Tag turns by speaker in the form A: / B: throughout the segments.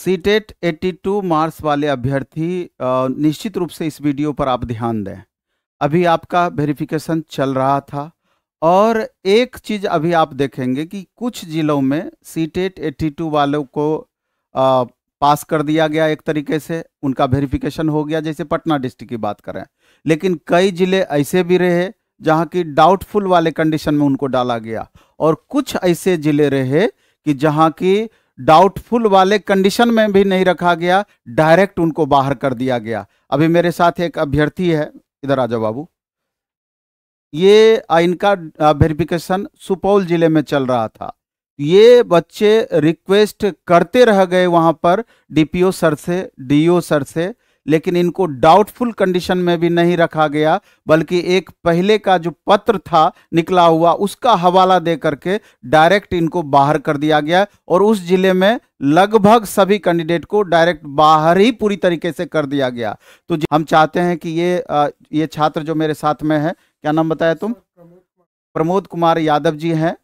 A: CTET 82 marks वाले अभ्यर्थी निश्चित रूप से इस वीडियो पर आप ध्यान दें। अभी आपका वेरिफिकेशन चल रहा था और एक चीज़ अभी आप देखेंगे कि कुछ जिलों में सीटेट 82 वालों को पास कर दिया गया, एक तरीके से उनका वेरिफिकेशन हो गया, जैसे पटना डिस्ट्रिक्ट की बात करें। लेकिन कई जिले ऐसे भी रहे जहां की डाउटफुल वाले कंडीशन में उनको डाला गया, और कुछ ऐसे जिले रहे कि जहां की डाउटफुल वाले कंडीशन में भी नहीं रखा गया, डायरेक्ट उनको बाहर कर दिया गया। अभी मेरे साथ एक अभ्यर्थी है, इधर आ जाओ बाबू। ये इनका वेरिफिकेशन सुपौल जिले में चल रहा था। ये बच्चे रिक्वेस्ट करते रह गए वहां पर डीपीओ सर से, डीओ सर से, लेकिन इनको डाउटफुल कंडीशन में भी नहीं रखा गया, बल्कि एक पहले का जो पत्र था निकला हुआ उसका हवाला दे करके डायरेक्ट इनको बाहर कर दिया गया। और उस जिले में लगभग सभी कैंडिडेट को डायरेक्ट बाहर ही पूरी तरीके से कर दिया गया। तो हम चाहते हैं कि ये छात्र जो मेरे साथ में है, क्या नाम बताया तुम? प्रमोद कुमार यादव जी हैं।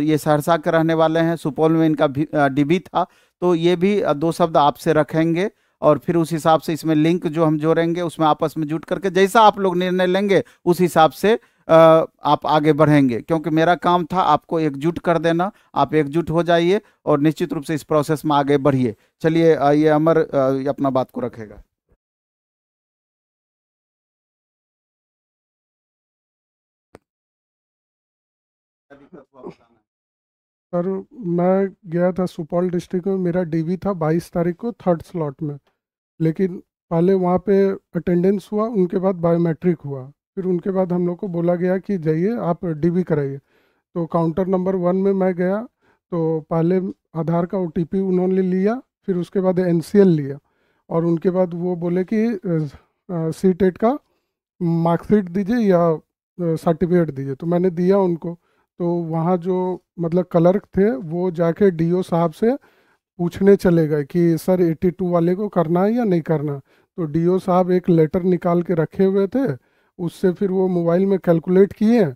A: ये सहरसा के रहने वाले हैं, सुपौल में इनका डीबी था। तो ये भी दो शब्द आपसे रखेंगे और फिर उस हिसाब से इसमें लिंक जो हम जोड़ेंगे उसमें आपस में जुट करके जैसा आप लोग निर्णय लेंगे उस हिसाब से आप आगे बढ़ेंगे, क्योंकि मेरा काम था आपको एकजुट कर देना। आप एकजुट हो जाइए और निश्चित रूप से इस प्रोसेस में आगे बढ़िए। चलिए, ये अमर अपना बात को रखेगा।
B: सर, मैं गया था सुपौल डिस्ट्रिक्ट में, मेरा डीवी था 22 तारीख को 3rd स्लॉट में। लेकिन पहले वहाँ पे अटेंडेंस हुआ, उनके बाद बायोमेट्रिक हुआ, फिर उनके बाद हम लोग को बोला गया कि जाइए आप डीवी कराइए। तो काउंटर नंबर 1 में मैं गया, तो पहले आधार का ओटीपी उन्होंने लिया, फिर उसके बाद एनसीएल लिया, और उनके बाद वो बोले कि सीटेट का मार्कशीट दीजिए या सर्टिफिकेट दीजिए। तो मैंने दिया उनको। तो वहाँ जो मतलब क्लर्क थे वो जाके डीओ साहब से पूछने चले गए कि सर 82 वाले को करना है या नहीं करना। तो डीओ साहब एक लेटर निकाल के रखे हुए थे, उससे फिर वो मोबाइल में कैलकुलेट किए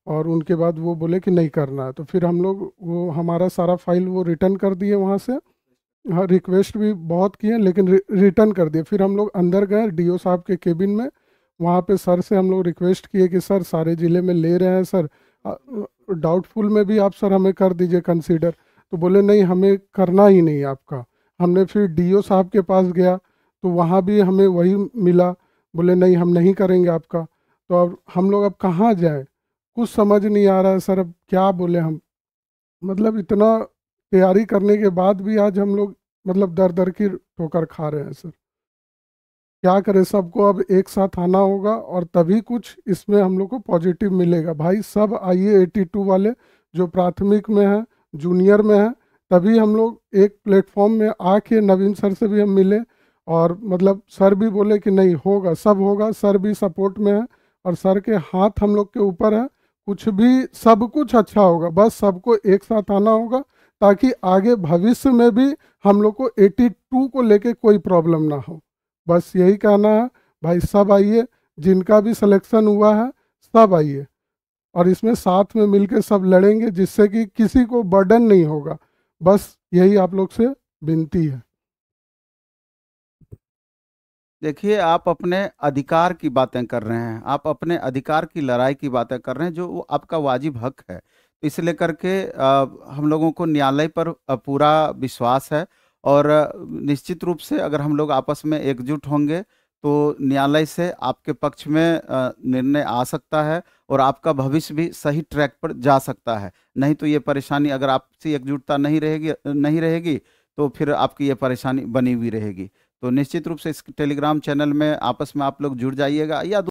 B: और उनके बाद वो बोले कि नहीं करना है। तो फिर हम लोग वो हमारा सारा फाइल वो रिटर्न कर दिए वहाँ से। हाँ, रिक्वेस्ट भी बहुत किए लेकिन रिटर्न कर दिए। फिर हम लोग अंदर गए डीओ साहब के केबिन में, वहाँ पे सर से हम लोग रिक्वेस्ट किए कि सर सारे ज़िले में ले रहे हैं सर, डाउटफुल में भी आप सर हमें कर दीजिए कंसीडर। तो बोले नहीं, हमें करना ही नहीं आपका। हमने फिर डीओ साहब के पास गया तो वहाँ भी हमें वही मिला, बोले नहीं हम नहीं करेंगे आपका। तो अब हम लोग अब कहाँ जाएं, कुछ समझ नहीं आ रहा है सर, अब क्या बोले हम। मतलब इतना तैयारी करने के बाद भी आज हम लोग मतलब दर दर की ठोकर खा रहे हैं सर। क्या करें, सबको अब एक साथ आना होगा और तभी कुछ इसमें हम लोग को पॉजिटिव मिलेगा। भाई सब आइए 82 वाले जो प्राथमिक में हैं, जूनियर में हैं, तभी हम लोग एक प्लेटफॉर्म में आके नवीन सर से भी हम मिले और मतलब सर भी बोले कि नहीं होगा, सब होगा। सर भी सपोर्ट में है और सर के हाथ हम लोग के ऊपर है, कुछ भी सब कुछ अच्छा होगा। बस सबको एक साथ आना होगा ताकि आगे भविष्य में भी हम लोग को 82 को लेके कोई प्रॉब्लम ना हो। बस यही कहना है भाई, सब आइए, जिनका भी सिलेक्शन हुआ है सब आइए और इसमें साथ में मिलके सब लड़ेंगे जिससे कि किसी को बर्डन नहीं होगा। बस यही आप लोग से विनती है।
A: देखिए, आप अपने अधिकार की बातें कर रहे हैं, आप अपने अधिकार की लड़ाई की बातें कर रहे हैं, जो वो आपका वाजिब हक है। तो इस लेकर के हम लोगों को न्यायालय पर पूरा विश्वास है और निश्चित रूप से अगर हम लोग आपस में एकजुट होंगे तो न्यायालय से आपके पक्ष में निर्णय आ सकता है और आपका भविष्य भी सही ट्रैक पर जा सकता है। नहीं तो ये परेशानी, अगर आपसी एकजुटता नहीं रहेगी तो फिर आपकी ये परेशानी बनी हुई रहेगी। तो निश्चित रूप से इस टेलीग्राम चैनल में आपस में आप लोग जुड़ जाइएगा या